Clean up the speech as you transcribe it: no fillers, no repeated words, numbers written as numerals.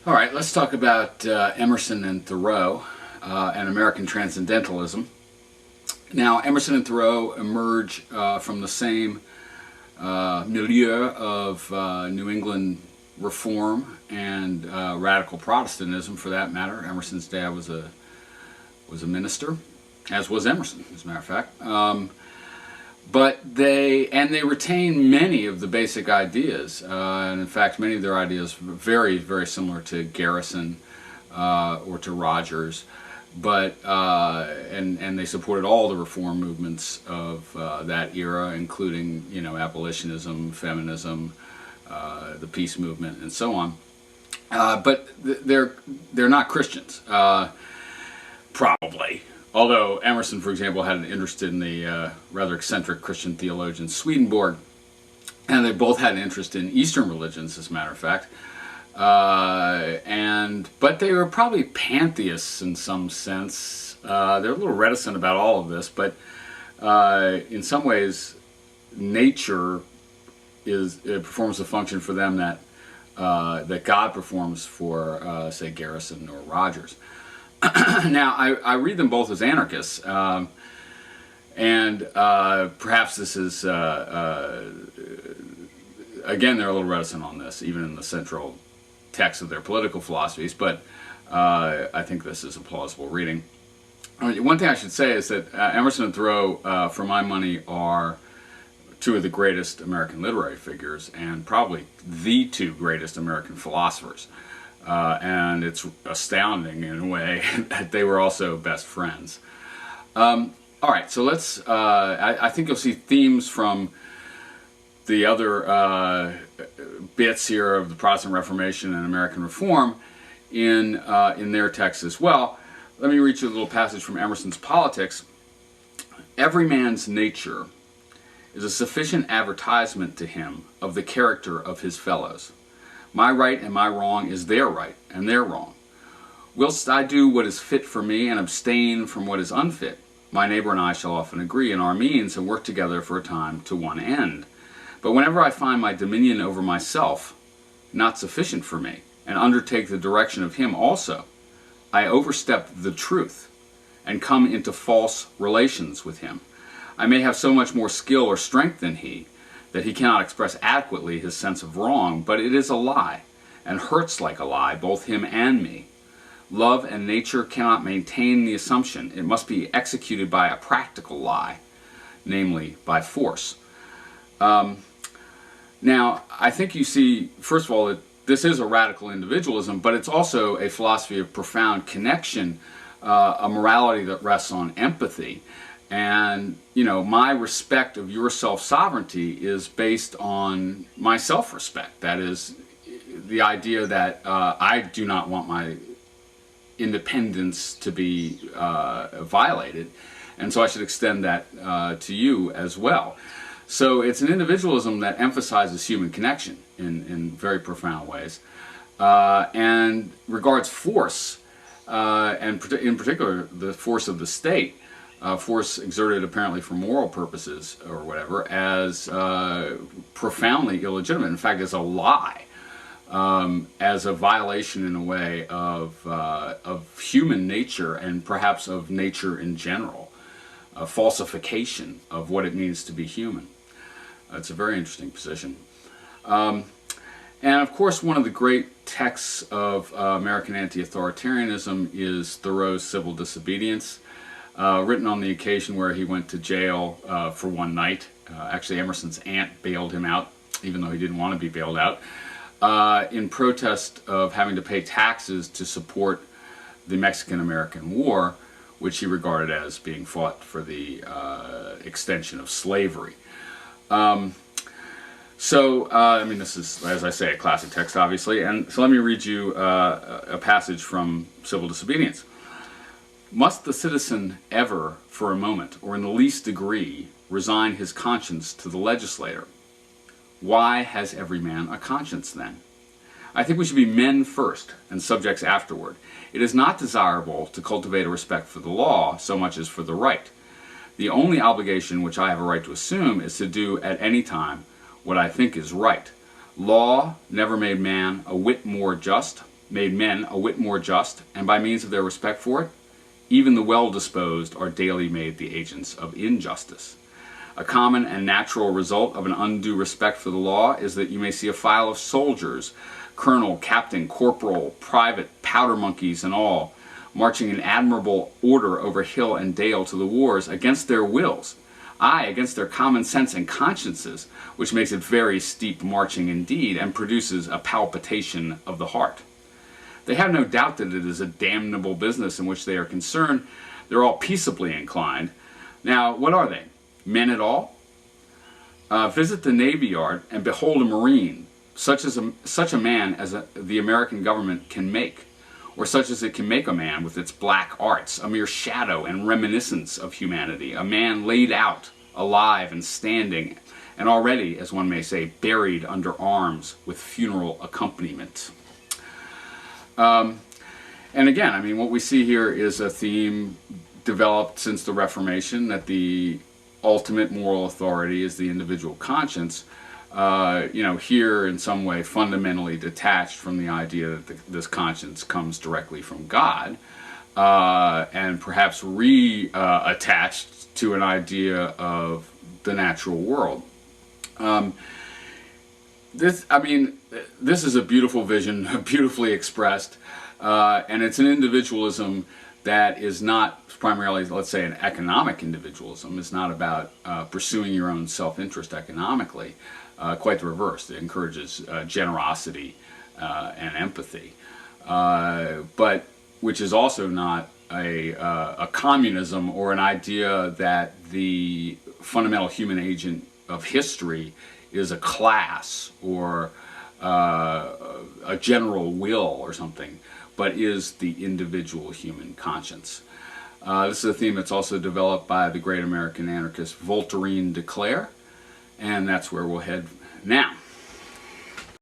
All right, let's talk about Emerson and Thoreau and American transcendentalism. Now, Emerson and Thoreau emerge from the same milieu of New England reform and radical Protestantism, for that matter. Emerson's dad was a minister, as was Emerson, as a matter of fact. But they retain many of the basic ideas, and in fact many of their ideas very, very similar to Garrison or to Rogers, but and they supported all the reform movements of that era, including, you know, abolitionism, feminism, the peace movement, and so on. But they're not Christians, probably. Although Emerson, for example, had an interest in the rather eccentric Christian theologian Swedenborg, and they both had an interest in Eastern religions, as a matter of fact. But they were probably pantheists in some sense. They're a little reticent about all of this, but in some ways, nature performs a function for them that that God performs for, say, Garrison or Rogers. Now, I read them both as anarchists, and perhaps this is, again, they're a little reticent on this, even in the central text of their political philosophies, but I think this is a plausible reading. One thing I should say is that Emerson and Thoreau, for my money, are two of the greatest American literary figures, and probably the two greatest American philosophers. And it's astounding in a way that they were also best friends. All right, so let's, I think you'll see themes from the other bits here of the Protestant Reformation and American Reform in their texts as well. Let me read you a little passage from Emerson's Politics. Every man's nature is a sufficient advertisement to him of the character of his fellows. My right and my wrong is their right and their wrong. Whilst I do what is fit for me and abstain from what is unfit, my neighbor and I shall often agree in our means and work together for a time to one end. But whenever I find my dominion over myself not sufficient for me, and undertake the direction of him also, I overstep the truth and come into false relations with him. I may have so much more skill or strength than he, that he cannot express adequately his sense of wrong, but it is a lie, and hurts like a lie, both him and me. Love and nature cannot maintain the assumption. It must be executed by a practical lie, namely by force. Now, I think you see, first of all, that this is a radical individualism, but it's also a philosophy of profound connection, a morality that rests on empathy. And, you know, my respect of your self-sovereignty is based on my self-respect. That is, the idea that I do not want my independence to be violated, and so I should extend that to you as well. So it's an individualism that emphasizes human connection in very profound ways, and regards force, and in particular the force of the state, force exerted apparently for moral purposes or whatever, as profoundly illegitimate. In fact, as a lie, as a violation in a way of human nature and perhaps of nature in general, a falsification of what it means to be human. It's a very interesting position. And of course, one of the great texts of American anti-authoritarianism is Thoreau's Civil Disobedience, written on the occasion where he went to jail for one night. Actually, Emerson's aunt bailed him out, even though he didn't want to be bailed out, in protest of having to pay taxes to support the Mexican-American War, which he regarded as being fought for the extension of slavery. I mean, this is, as I say, a classic text, obviously, and so let me read you a passage from Civil Disobedience. Must the citizen ever, for a moment, or in the least degree, resign his conscience to the legislator? Why has every man a conscience, then? I think we should be men first, and subjects afterward. It is not desirable to cultivate a respect for the law so much as for the right. The only obligation which I have a right to assume is to do at any time what I think is right. Law never made man a whit more just, made men a whit more just, and by means of their respect for it, even the well-disposed are daily made the agents of injustice. A common and natural result of an undue respect for the law is that you may see a file of soldiers, colonel, captain, corporal, private, powder monkeys, and all, marching in admirable order over hill and dale to the wars against their wills, aye, against their common sense and consciences, which makes it very steep marching indeed, and produces a palpitation of the heart. They have no doubt that it is a damnable business in which they are concerned. They're all peaceably inclined. Now, what are they? Men at all? Visit the Navy Yard and behold a Marine, such a man as the American government can make, or such as it can make a man with its black arts, a mere shadow and reminiscence of humanity, a man laid out, alive and standing, and already, as one may say, buried under arms with funeral accompaniment. And again, I mean, what we see here is a theme developed since the Reformation, that the ultimate moral authority is the individual conscience, here in some way fundamentally detached from the idea that this conscience comes directly from God, and perhaps attached to an idea of the natural world. This is a beautiful vision, beautifully expressed, and it's an individualism that is not primarily, let's say, an economic individualism. It's not about pursuing your own self-interest economically. Quite the reverse. It encourages generosity and empathy, but which is also not a communism or an idea that the fundamental human agent of history is a class or a general will or something, but is the individual human conscience. This is a theme that's also developed by the great American anarchist Voltairine de Cleyre, and that's where we'll head now.